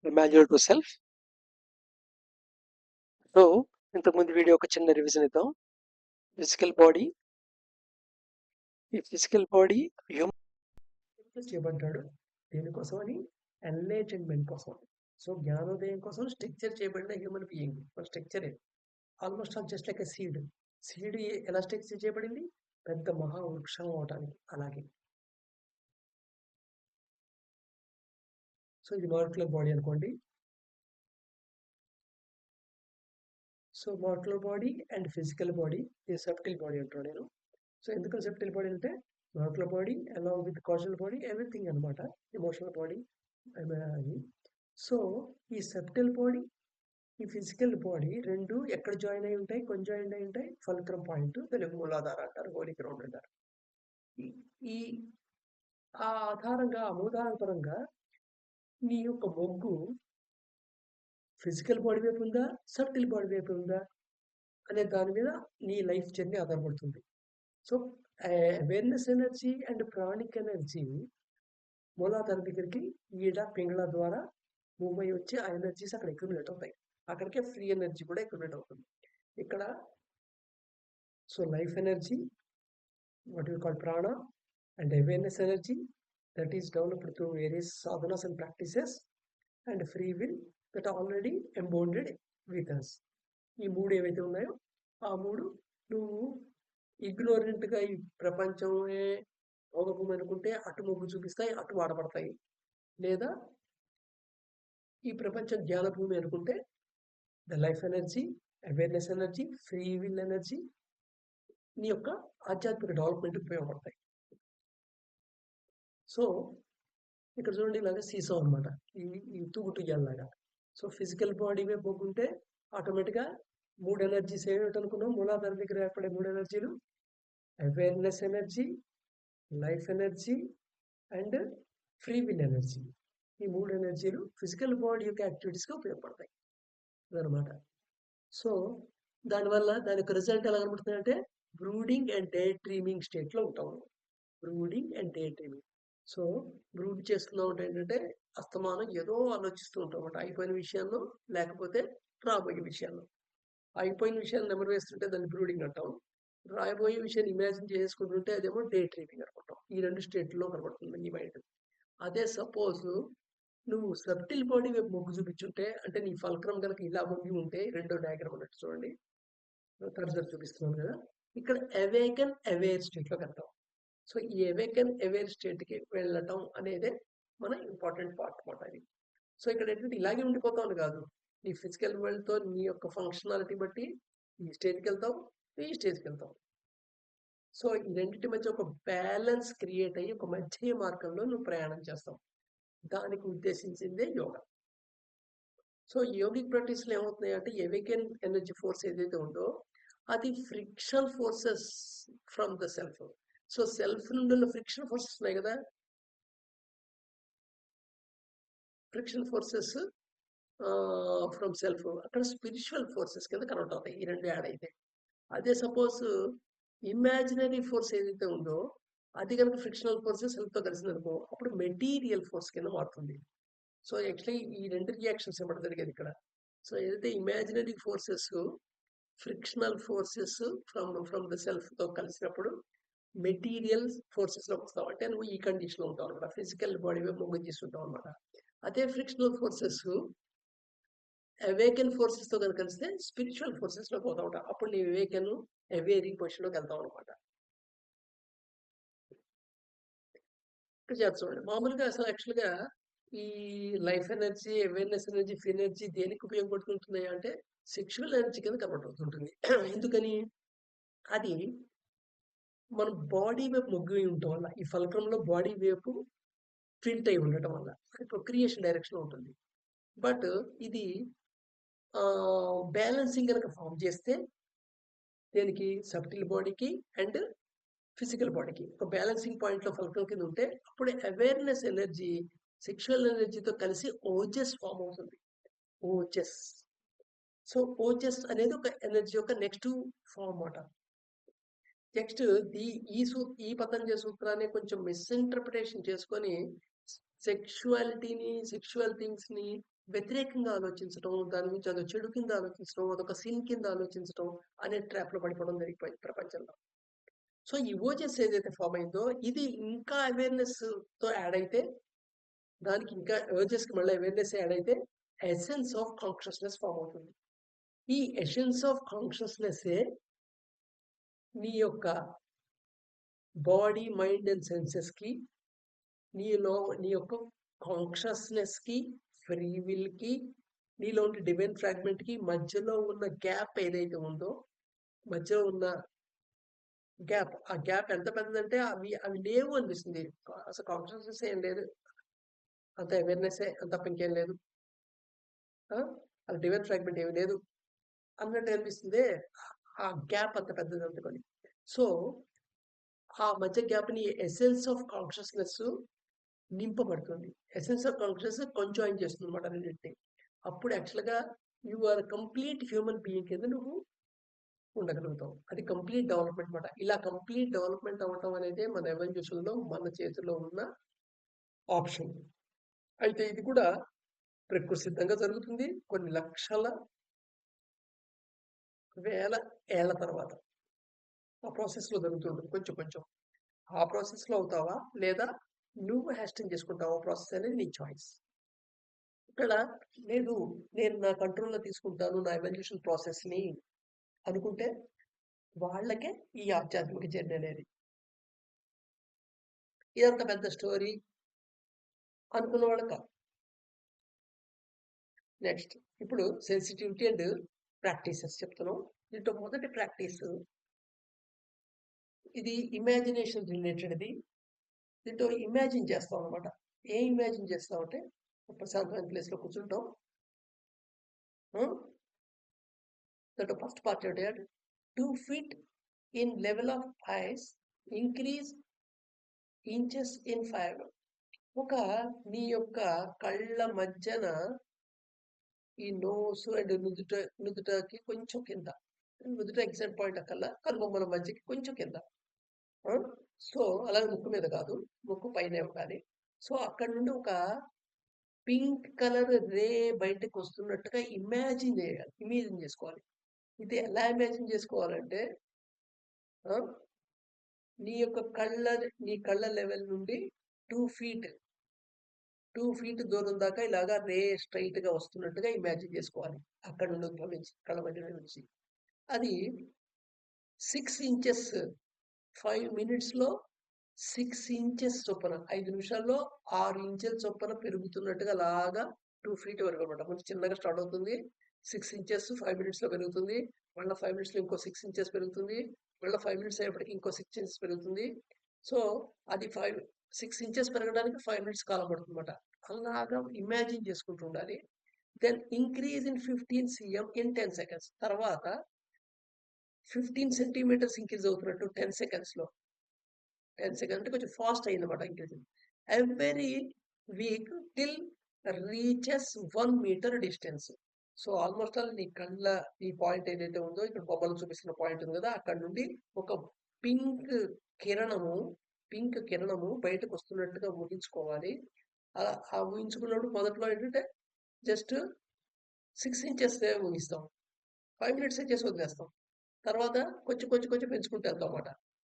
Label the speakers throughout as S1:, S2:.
S1: Manual to self. So ఇంతకుముందు video ఒక చిన్న రివిజన్ ఇద్దాం. ఫిజికల్ బాడీ, ఈ ఫిజికల్ బాడీ హ్యూమన్ చేయబడ్డాడు దేనికోసం అని, ఎన్లైటన్మెంట్ కోసం. సో జ్ఞానోదయం కోసం స్ట్రక్చర్ చేయబడిన human being. Structure almost all just like a seed. Seed ఎలా స్ట్రక్చర్ చేయబడింది? పెద్ద మహావృక్షం అవటానికి. అలాగే సో ఇది మాలిక్యులర్ బాడీ అనుకోండి. So molecular body and physical body, ఇది సబ్టిల్ బాడీ అంటాను నేను. సో ఎందుకు సబ్టిల్ బాడీ అంటే molecular body along with causal body everything అనమాట, ఎమోషనల్ బాడీ అది. సో ఈ సబ్టిల్ బాడీ, ఈ ఫిజికల్ బాడీ రెండు ఎక్కడ జాయిన్ అయి ఉంటాయి? జాయిన్ అయి ఉంటాయి ఫల్క్రమ్ పాయింట్, తెలుగు మూలాధార అంటారు, హోలీ గ్రౌండ్ అంటారు. ఈ ఆ ఆధారంగా మూలాధారంగా నీ యొక్క మొగ్గు ఫిజికల్ బాడీ వైపు ఉందా, సబ్టిల్ బాడీ వైపు ఉందా అనే దాని మీద నీ లైఫ్ జర్నీ ఆధారపడుతుంది. So awareness energy and pranic energy మూలాధార దగ్గరికి ఈడ పింగళ ద్వారా మూవ్ అయ్యి వచ్చి ఆ ఎనర్జీస్ అక్కడ అక్యుములేట్ అవుతాయి. అక్కడికే ఫ్రీ ఎనర్జీ కూడా అక్యుములేట్ అవుతుంది ఇక్కడ. So life energy, what you call ప్రాణ, and awareness energy that is developed through various sadhanas and practices, and free will that are already embodied with us. ఈ మూడు ఏవైతే ఉన్నాయో ఆ మూడు నువ్వు ఇగ్నోరెంట్గా ఈ ప్రపంచమే భోగభూమి అనుకుంటే అటు మొగ్గు చూపిస్తాయి, అటు వాడబడతాయి. లేదా ఈ ప్రపంచం జ్ఞానభూమి అనుకుంటే the life energy, awareness energy, free will energy నీ యొక్క ఆధ్యాత్మిక డెవలప్మెంట్ ఉపయోగపడతాయి. సో ఇక్కడ చూడండి, ఇలాగా సీసో అనమాట, ఈ తూగుటుయ్యాలాగా. సో ఫిజికల్ బాడీ వైపు పోకుంటే ఆటోమేటిక్గా మూడు ఎనర్జీస్ ఏమిటి అనుకున్నాం? మూలాధార దగ్గర ఏర్పడే మూడు ఎనర్జీలు awareness energy, life energy and free will energy. ఈ మూడు ఎనర్జీలు ఫిజికల్ బాడీ యొక్క యాక్టివిటీస్గా ఉపయోగపడతాయి అదనమాట. సో దానివల్ల దాని యొక్క రిజల్ట్ ఎలా కనబడుతుంది అంటే బ్రూడింగ్ అండ్ డే డ్రీమింగ్ స్టేట్లో ఉంటాం. Brooding and day dreaming. So brood చేస్తున్నాం అంటే ఏంటంటే అస్తమానం ఏదో ఆలోచిస్తూ ఉంటాం అన్నమాట, అయిపోయిన విషయాల్లో లేకపోతే రాబోయే విషయాల్లో. అయిపోయిన విషయాన్ని నెమరు వేస్తుంటే దాన్ని బ్రూడింగ్ అంటాం, రాబోయే విషయాన్ని ఇమాజిన్ చేసుకుంటుంటే అదేమో డే డ్రీమింగ్ అనుకుంటాం. ఈ రెండు స్టేట్లో కనబడుతుంది ఈ మైండ్. అదే సపోజ్ నువ్వు సబ్టిల్ బాడీ వైపు మొగ్గు చూపించుంటే, అంటే నీ ఫల్క్రం కనుక ఇలా మొగ్గి ఉంటే, రెండో డయాగ్రామ్ అన్నట్టు చూడండి, కర్సర్ చూపిస్తున్నాను కదా, ఇక్కడ అవేకన్ అవేర్ స్టేట్లోకి వెళ్తాం. సో ఈ అవేకన్ అవేర్ స్టేట్కి వెళ్ళటం అనేది మన ఇంపార్టెంట్ పార్ట్ అన్నమాట అది. సో ఇక్కడ ఏంటంటే ఇలాగే ఉండిపోతావు కాదు, నీ ఫిజికల్ వరల్డ్తో నీ యొక్క ఫంక్షనాలిటీ బట్టి ఈ స్టేజ్కి వెళ్తావు, ఈ స్టేజ్కి వెళ్తావు. సో ఈ రెండింటి మధ్య ఒక బ్యాలెన్స్ క్రియేట్ అయ్యి ఒక మధ్య మార్గంలో నువ్వు ప్రయాణం చేస్తావు. దానికి ఉద్దేశించిందే యోగా. సో యోగిక్ ప్రాక్టీస్లో ఏమవుతున్నాయి అంటే అవేకన్ ఎనర్జీ ఫోర్స్ ఏదైతే ఉందో అది friction forces from the self. So self నుండి ఫ్రిక్షన్ ఫోర్సెస్ ఉన్నాయి కదా, ఫ్రిక్షన్ ఫోర్సెస్ ఫ్రమ్ సెల్ఫ్ అక్కడ స్పిరిచువల్ ఫోర్సెస్ కింద కన్వర్ట్ అవుతాయి ఈ రెండు యాడ్ అయితే. అదే సపోజ్ ఇమాజినరీ ఫోర్స్ ఏదైతే ఉందో అది కనుక ఫ్రిక్షనల్ ఫోర్సెస్ సెల్ఫ్తో కలిసిందనుకో అప్పుడు మెటీరియల్ ఫోర్స్ కింద మారుతుంది. సో యాక్చువల్లీ ఈ రెండు రియాక్షన్స్ ఏమంటే జరిగేది ఇక్కడ. సో ఏదైతే imaginary forces frictional forces from the సెల్ఫ్తో కలిసినప్పుడు మెటీరియల్ ఫోర్సెస్లోకి వస్తావు, అంటే నువ్వు ఈ కండిషన్లో ఉంటావు అనమాట, ఫిజికల్ బాడీ వైపు మొగ్గు చేస్తుంటావు అనమాట. అదే ఫ్రిక్షనల్ ఫోర్సెస్ అవేకన్ ఫోర్సెస్తో కనుక కలిస్తే స్పిరిచువల్ ఫోర్సెస్లోకి పోతా ఉంటావు, అప్పుడు నీ అవేకన్ అవేరీ పొజిషన్లోకి వెళ్తావు అనమాట. ఇక్కడ చూడండి, మామూలుగా అసలు యాక్చువల్గా ఈ life energy, awareness energy, free energy దేనికి ఉపయోగపడుతుంటుంది అంటే సెక్షువల్ ఎనర్జీ కింద కన్వర్ట్ అవుతుంటుంది. ఎందుకని? అది మన బాడీ వైపు మొగ్గు ఉండటం వల్ల, ఈ ఫలకంలో బాడీ వైపు ప్రింట్ అయి ఉండటం వల్ల అది ప్రొక్రియేషన్ డైరెక్షన్ ఉంటుంది. బట్ ఇది బ్యాలెన్సింగ్ కనుక ఫామ్ చేస్తే దేనికి? సబ్టిల్ బాడీకి అండ్ ఫిజికల్ బాడీకి ఒక బ్యాలెన్సింగ్ పాయింట్లో ఫలకం కింద ఉంటే అప్పుడు అవేర్నెస్ ఎనర్జీ సెక్షువల్ ఎనర్జీతో కలిసి ఓజస్ ఫామ్ అవుతుంది. ఓజస్. సో ఓజస్ అనేది ఒక ఎనర్జీ యొక్క నెక్స్ట్ ఫామ్ అన్నమాట. నెక్స్ట్ ఈ పతంజలి సూత్రాన్ని కొంచెం మిస్ఇంటర్ప్రిటేషన్ చేసుకొని సెక్షువాలిటీని, సెక్షువల్ థింగ్స్‌ని వ్యతిరేకంగా ఆలోచించటం, దాని గురించి అదో చెడు కింద ఆలోచించటం, అదొక సిన్ కింద ఆలోచించటం అనే ట్రాప్‌లో పడిపోవడం జరిగిపోయింది ప్రపంచంలో. సో, ఈ ఓజస్ ఏదైతే ఫార్మ్ అయిందో ఇది ఇంకా అవేర్‌నెస్‌తో యాడ్ అయితే దానికి ఇంకా ఓజస్‌కి మళ్ళీ అవేర్‌నెస్ యాడ్ అయితే ఎసెన్స్ ఆఫ్ కాన్షియస్‌నెస్ ఫార్మ్ అవుతుంది. ఈ ఎసెన్స్ ఆఫ్ కాన్షియస్‌నెస్సే నీ యొక్క బాడీ, మైండ్ అండ్ సెన్సెస్‌కి నీ యొక్క కాన్షియస్‌నెస్‌కి, ఫ్రీ విల్‌కి, నీలోని డివైన్ ఫ్రాగ్మెంట్‌కి మధ్యలో ఉన్న గ్యాప్ ఏదైతే ఉందో, మధ్యలో ఉన్న గ్యాప్, ఆ గ్యాప్ ఎంత పెద్దదంటే అవి అవి లేవు అనిపిస్తుంది. అసలు కాన్షియస్‌నెస్ ఏం లేదు. అంత అవేర్‌నెస్సే అంత తప్ప ఇంకేం లేదు. ఆ! అది డివైన్ ఫ్రాగ్మెంట్ ఏమి లేదు అన్నట్టు అనిపిస్తుందే. ఆ గ్యాప్ అంత పెద్దది అందుకని. సో, ఆ మధ్య గ్యాప్‌ని ఎసెన్స్ ఆఫ్ కాన్షియస్‌నెస్ నింపబడుతుంది. ఎసెన్స్ ఆఫ్ కాన్షియస్‌నెస్ కాంజాయిన్ చేస్తుందన్నమాట రెండిటిని. అప్పుడు యాక్చువల్‌గా you are complete human being కింద నువ్వు ఉండగలుగుతావు. అది కంప్లీట్ డెవలప్‌మెంట్ మాట. ఇలా కంప్లీట్ డెవలప్‌మెంట్ అవ్వటం అనేది మన ఎవల్యూషన్‌లో మన చేతిలో ఉన్న ఆప్షన్. అయితే ఇది కూడా ప్రకృతి సిద్ధంగా జరుగుతుంది. కొన్ని లక్షల, వేల ఏళ్ల తర్వాత. ఆ ప్రాసెస్‌లో జరుగుతుంటుంది కొంచెం కొంచెం. ఆ ప్రాసెస్‌లో అవుతావా? లేదా నువ్వు హ్యాస్టింగ్ చేసుకుంటావా ప్రాసెస్ అనేది నీ చాయిస్. ఇక్కడ లేదు, నేను నా కంట్రోల్‌లో తీసుకుంటాను నా ఎవల్యూషన్ ప్రాసెస్‌ని అనుకుంటే వాళ్ళకే ఈ ఆధ్యాత్మిక జర్నీ అనేది. ఇదంత పెద్ద స్టోరీ అనుకున్న వాళ్ళకి కాదు. నెక్స్ట్ ఇప్పుడు సెన్సిటివిటీ అండ్ ప్రాక్టీసెస్ చెప్తున్నాం. దీంట్లో మొదటి ప్రాక్టీస్ ఇది ఇమాజినేషన్ రిలేటెడ్‌ది. దీంట్లో ఇమాజిన్ చేస్తాం అనమాట. ఏం ఇమాజిన్ చేస్తామంటే ప్రశాంతమైన ప్లేస్‌లో కూర్చుంటాం. దట్ ఫస్ట్ పార్ట్ ఏంటంటే 2 feet in level of eyes increase inches in 5. ఒక నీ యొక్క కళ్ళ మధ్యన ఈ నోస్ అండ్ నుదుటకి కొంచెం కింద, నుదుట ఎగ్జాక్ట్ పాయింట్ అక్కల్లా కనుబొమ్మల మధ్యకి కొంచెం కింద. ఆ? సో అలాగే ముక్కు మీద కాదు, ముక్కు పైన కానీ. సో అక్కడ నుండి ఒక పింక్ కలర్ రే బయటకు వస్తున్నట్టుగా ఇమాజిన్ చేయాలి, ఇమాజిన్ చేసుకోవాలి. ఇది ఎలా ఇమాజిన్ చేసుకోవాలంటే ఆ, నీ కళ్ళ లెవెల్ నుండి 2 feet 2 feet దూరం దాకా ఇలాగా రే స్ట్రైట్ గా వస్తున్నట్టుగా ఇమాజిన్ చేసుకోవాలి. అక్కడ నుండి ఉద్భవించి కళ్ళ మధ్య నుంచి అది 6 inches 5 minutes లో 6 inches చొప్పున 5 నిమిషాల్లో 6 ఇంచెల చొప్పున పెరుగుతున్నట్టుగా అలాగా 2 feet వరకు అనమాట. కొంచెం చిన్నగా స్టార్ట్ అవుతుంది. 6 inches 5 minutes లో పెరుగుతుంది. మళ్ళీ 5 minutes లో ఇంకో 6 inches పెరుగుతుంది. మళ్ళీ 5 minutes అయ్యేప్పటికి ఇంకో 6 inches పెరుగుతుంది. సో అది 6 inches పెరగడానికి 5 minutes కాలం పడుతుంది అనమాట. అలాగా ఇమాజిన్ చేసుకుంటూ ఉండాలి. Then increase in 15 cm in 10 seconds. తర్వాత 15 centimeters ఇంక్రీజ్ అవుతున్నట్టు 10 seconds లో. 10 seconds అంటే కొంచెం ఫాస్ట్ అయిందన్నమాట increasing. Every week till reaches 1 meter distance. So almost all నీ కళ్ళ ఈ పాయింట్ ఏదైతే ఉందో ఇక్కడ బొమ్మలు చూపిస్తున్న పాయింట్ ఉంది కదా, అక్కడ నుండి ఒక పింక్ కిరణము పింక్ కిరణము బయటకు వస్తున్నట్టుగా ఊహించుకోవాలి. అలా ఆ ఊహించుకున్నప్పుడు మొదట్లో ఏంటంటే జస్ట్ 6 inches ఊహిస్తాం. 5 minutes చేసి వదిలేస్తాం. తర్వాత కొంచెం కొంచెం కొంచెం పెంచుకుంటూ వెళ్తాం అన్నమాట.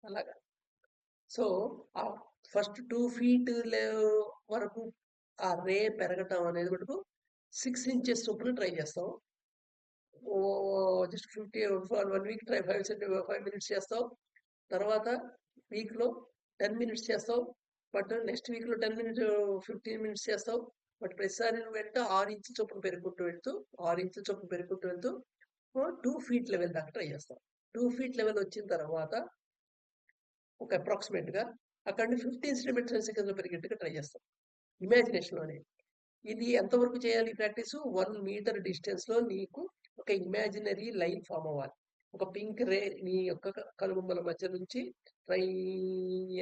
S1: అలాగా. సో ఆ ఫస్ట్ 2 feet వరకు ఆ రే పెరగటం అనేది మటుకు 6 inches చొప్పున ట్రై చేస్తాం. జస్ట్ 1 week ట్రై 5 minutes చేస్తాం. తర్వాత వీక్లో 10 minutes చేస్తావు. బట్ నెక్స్ట్ వీక్లో 10 minutes 15 minutes చేస్తావు. బట్ ప్రతిసారి నువ్వు వెంట 6 ఇంచుల చొప్పున పెరుగుకుంటూ వెళ్తూ 6 ఇంచుల చొప్పున పెరుగుకుంటూ వెళ్తూ 2 feet లెవెల్ దాకా ట్రై చేస్తాం. 2 feet లెవెల్ వచ్చిన తర్వాత ఒక అప్రాక్సిమేట్గా అక్కడ నుండి 15 సెకండ్స్ పెరిగేట్టుగా ట్రై చేస్తాం ఇమాజినేషన్లోనే. ఇది ఎంతవరకు చేయాలి ప్రాక్టీస్? 1 meter డిస్టెన్స్ లో నీకు ఒక ఇమాజినరీ లైన్ ఫామ్ అవ్వాలి. ఒక పింక్ రే నీ యొక్క కనుబొమ్మల మధ్య నుంచి ట్రై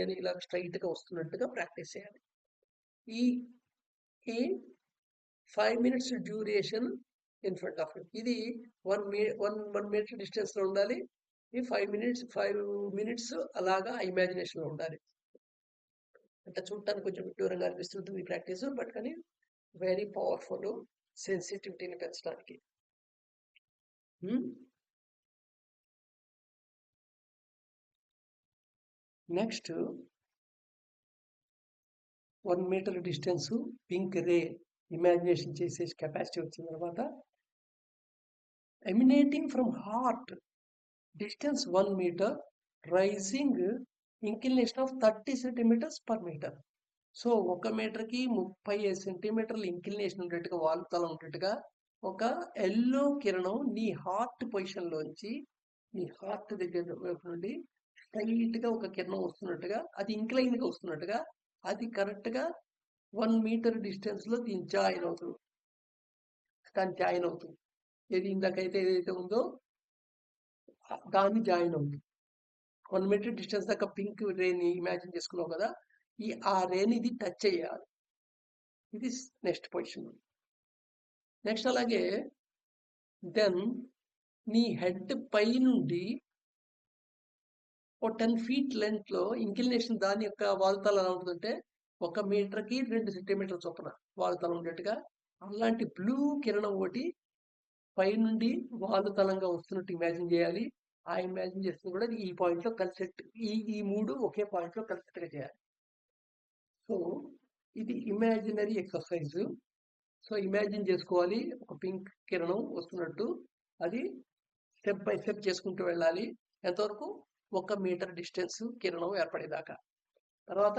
S1: అని ఇలా స్ట్రైట్ గా వస్తున్నట్టుగా ప్రాక్టీస్ చేయాలి. ఈ ఈ 5 minutes duration in front of you. ఇది 1 meter డిస్టెన్స్ లో ఉండాలి. ఈ 5 minutes అలాగా ఇమాజినేషన్ లో ఉండాలి. అంటే చూడటానికి కొంచెం విడ్డూరంగా అనిపిస్తుంటుంది ఈ ప్రాక్టీస్, బట్ కానీ వెరీ పవర్ఫుల్ సెన్సిటివిటీని పెంచడానికి. Next 1 meter distance pink ray imagination చేసే కెపాసిటీ వచ్చిన తర్వాత emanating from heart distance 1 meter rising inclination of 30 centimeters per meter. So 1 మీటర్కి 35 సెంటీమీటర్ల ఇంక్లినేషన్ ఉండేట్టుగా వాలుతల ఉండేట్టుగా ఒక ఎల్లో కిరణం నీ హార్ట్ పొజిషన్లోంచి నీ హార్ట్ దగ్గర వైపు నుండి స్ట్రైట్గా ఒక కిరణం వస్తున్నట్టుగా, అది ఇంక్లైన్గా వస్తున్నట్టుగా, అది కరెక్ట్గా 1 మీటర్ డిస్టెన్స్లో దీన్ని జాయిన్ అవుతుంది. దాన్ని జాయిన్ అవుతుంది. ఏది ఇందాకైతే ఏదైతే ఉందో దాన్ని జాయిన్ అవుతుంది. 1 మీటర్ డిస్టెన్స్ దాకా పింక్ రేని ఇమాజిన్ చేసుకున్నావు కదా, ఆ రేని ఇది టచ్ చేయాలి. ఇది నెక్స్ట్ పొజిషన్. నెక్స్ట్ అలాగే దెన్ నీ హెడ్ పై నుండి ఓ 10 ఫీట్ లెంత్లో ఇంక్లినేషన్ దాని యొక్క వాలుతల ఎలా ఉంటుందంటే 1 మీటర్కి 2 సెంటీమీటర్ల చొప్పున వాలుతల ఉండేట్టుగా అలాంటి బ్లూ కిరణం ఒకటి పై నుండి వాలుతలంగా వస్తున్నట్టు ఇమాజిన్ చేయాలి. ఆ ఇమాజిన్ చేస్తుంది కూడా ఈ పాయింట్లో కలిసేట్టు, ఈ మూడు ఒకే పాయింట్లో కలిసేట్టుగా చేయాలి. సో ఇది ఇమాజినరీ ఎక్సర్సైజ్. సో ఇమాజిన్ చేసుకోవాలి ఒక పింక్ కిరణం వస్తున్నట్టు, అది స్టెప్ బై స్టెప్ చేసుకుంటూ వెళ్ళాలి. ఎంతవరకు? 1 మీటర్ డిస్టెన్స్ కిరణం ఏర్పడేదాకా. తర్వాత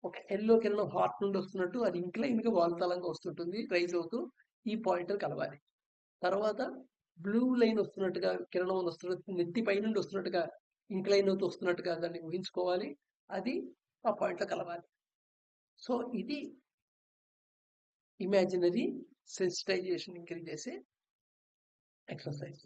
S1: ఒక ఎల్లో కిరణం హార్ట్ నుండి వస్తున్నట్టు, అది ఇంక్లైన్గా వాలుతలంగా వస్తుంటుంది, రైజ్ అవుతూ ఈ పాయింట్ కలవాలి. తర్వాత బ్లూ లైన్ వస్తున్నట్టుగా కిరణం వస్తున్నట్టు నెత్తి పై నుండి వస్తున్నట్టుగా ఇంక్లైన్ అవుతూ వస్తున్నట్టుగా దాన్ని ఊహించుకోవాలి, అది ఆ పాయింట్లో కలవాలి. సో ఇది ఇమాజినరీ సెన్సిటైజేషన్ ఇంక్రీజ్ చేసే ఎక్సర్సైజ్.